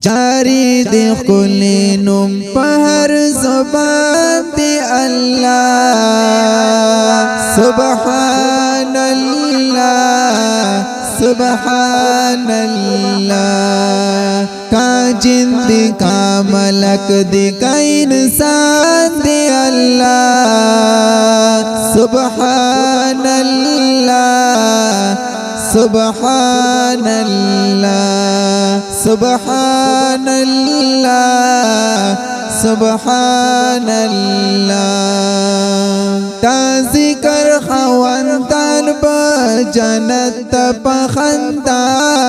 जारी दे खुली नुम पहर ज़ुबान दे अल्लाह सुबहानल्लाह सुबहानल्लाह। का जिंद का मलक दे का इंसान दे अल्लाह सुबहानल्लाह सुबहानल्लाह सुबहानल्लाह सुबहानल्लाह। ताज़िकर खवंतान बजनत पखंताजी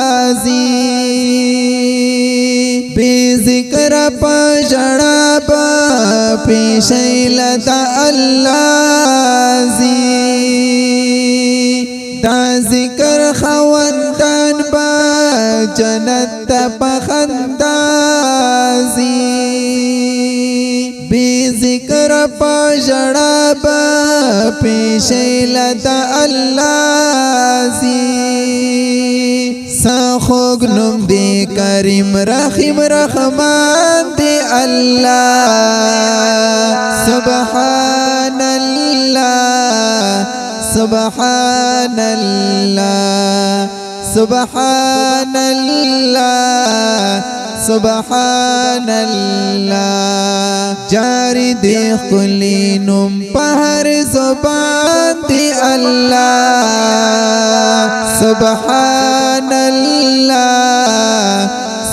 बेजिक्र पजड़ा पेशैलता अल्लाजी। ताज़िकर खवंतान बजनत पखंताजी बेजिक्र पजड़ा पेशैलता अल्लाजी। साखोग नुम दे करीम रहीम रहमान दे अल्लाह सुबहानल्लाह सुबहानल्लाह सुबहानल्लाह सुबहानल्लाह। जारी दे खुली नुम पहर ज़ुबान दे अल्लाह सुबहानल्लाह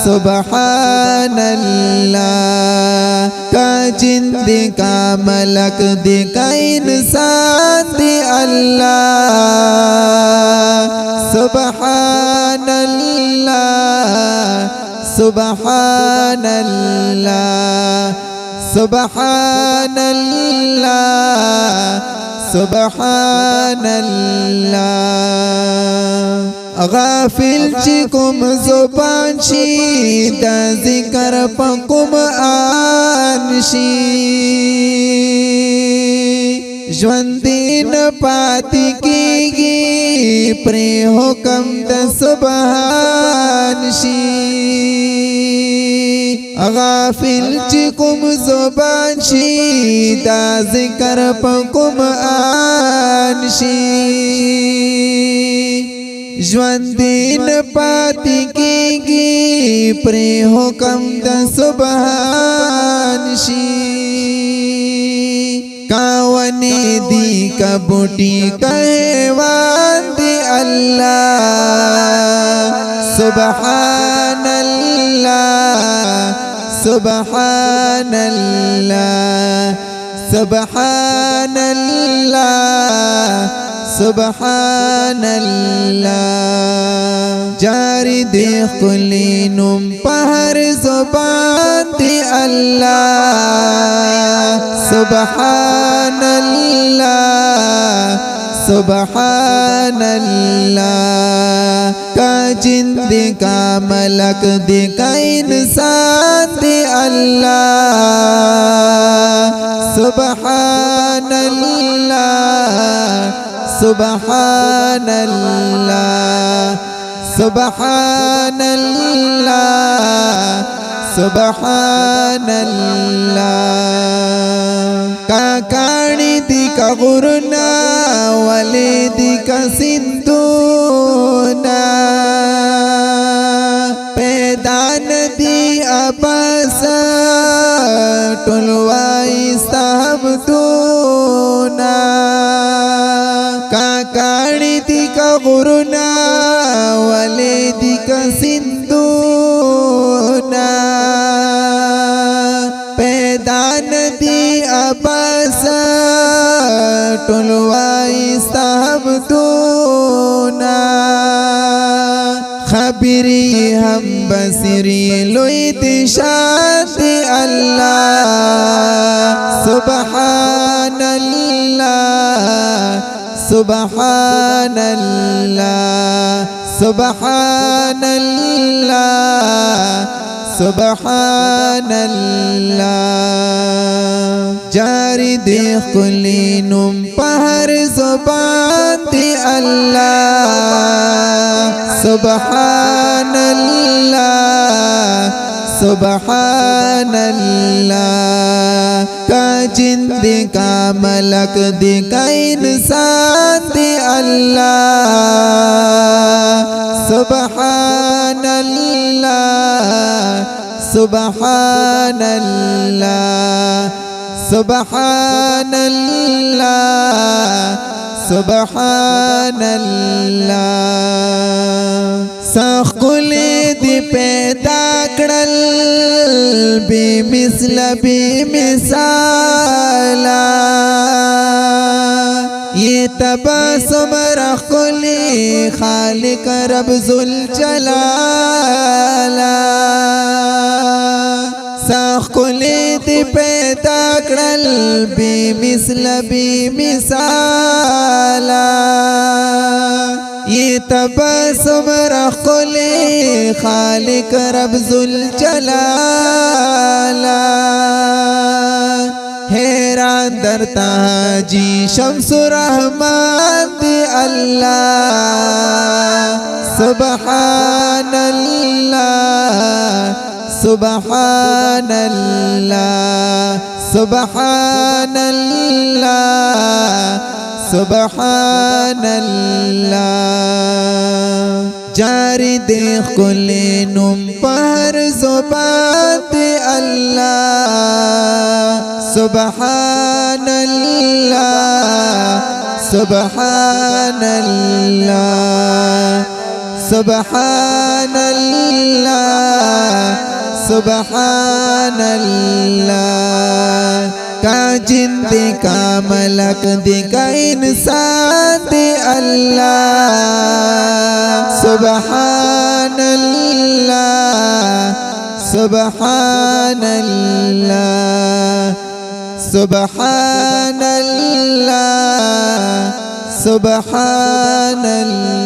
सुबहानल्लाह। का जिंद का मलक दे का इंसान दे अल्लाह सुबहानल्लाह सुबहानल्लाह सुबहानल्लाह सुबहानल्लाह। गाफिल चिकुम ज़ुबान शी द ज़िक्र पकुम आनशी ज्वंदीन पाती कीगी प्रे हुकम द सुबहानशी। गाफिल चिकुम ज़ुबान शी द ज़िक्र पकुम आनशी ज्वंदीन पाती कीगी प्रे हुकम द सुबहानशी। कावने दी कबूटी कहवान दे अल्लाह सुबहानल्लाह सुबहानल्लाह सुबहानल्लाह सुबहानल्लाह। जारी दे खुली नुम पहर ज़ुबान दे अल्लाह सुबहानल्लाह सुबहानल्लाह। का जिंद का मलक दे का इंसान दे अल्लाह सुबहानल्लाह सुबहानल्लाह सुबहानल्लाह सुबहानल्लाह। काकाणी दी का गुरना वाले दी का सिंधुना पैदान दी अबासा टुलवाई साहब दूना। काकाणी दी का गुरना वाले दी का सिंधुना पैदान दी अबासा टुलवाई साहब दूना। खबरी हम बसरी लोई दिशात अल्लाह सुबहानल्लाह सुबहानल्लाह सुबहानल्लाह सुबहानल्लाह। जारी दे खुली नुम पहर ज़ुबान दे अल्लाह सुबहानल्लाह सुबहानल्लाह। का जिंद का मलक दी का इंसान दी अल्लाह। सुबहानल्लाह सुबहानल्लाह सुबहानल्लाह सुबहानल्लाह। सखुले दी पैदा करल बेमिसल बेमिसाला। ये तबस्सुम रखुले खालिक रब जुल जलाला। सखुले दी पैदा करल बेमिसल बेमिसाला। ये तबस्सुम रखुले खालिक रब जुल जलाला। हैरान दरता जी शम्सुर रहमान दी अल्लाह। सुबहानल्लाह सुबहानल्लाह सुबहानल्लाह सुबहानल्लाह। जारी देख कुले नुम पर ज़ुबान दे अल्लाह। सुबहानल्लाह सुबहानल्लाह सुबहानल्लाह सुबहानल्लाह। का जिंद का मलक दी का इंसान दी अल्लाह। सुबहानल्लाह सुबहानल्लाह सुबहानल्लाह सुबहानल्लाह।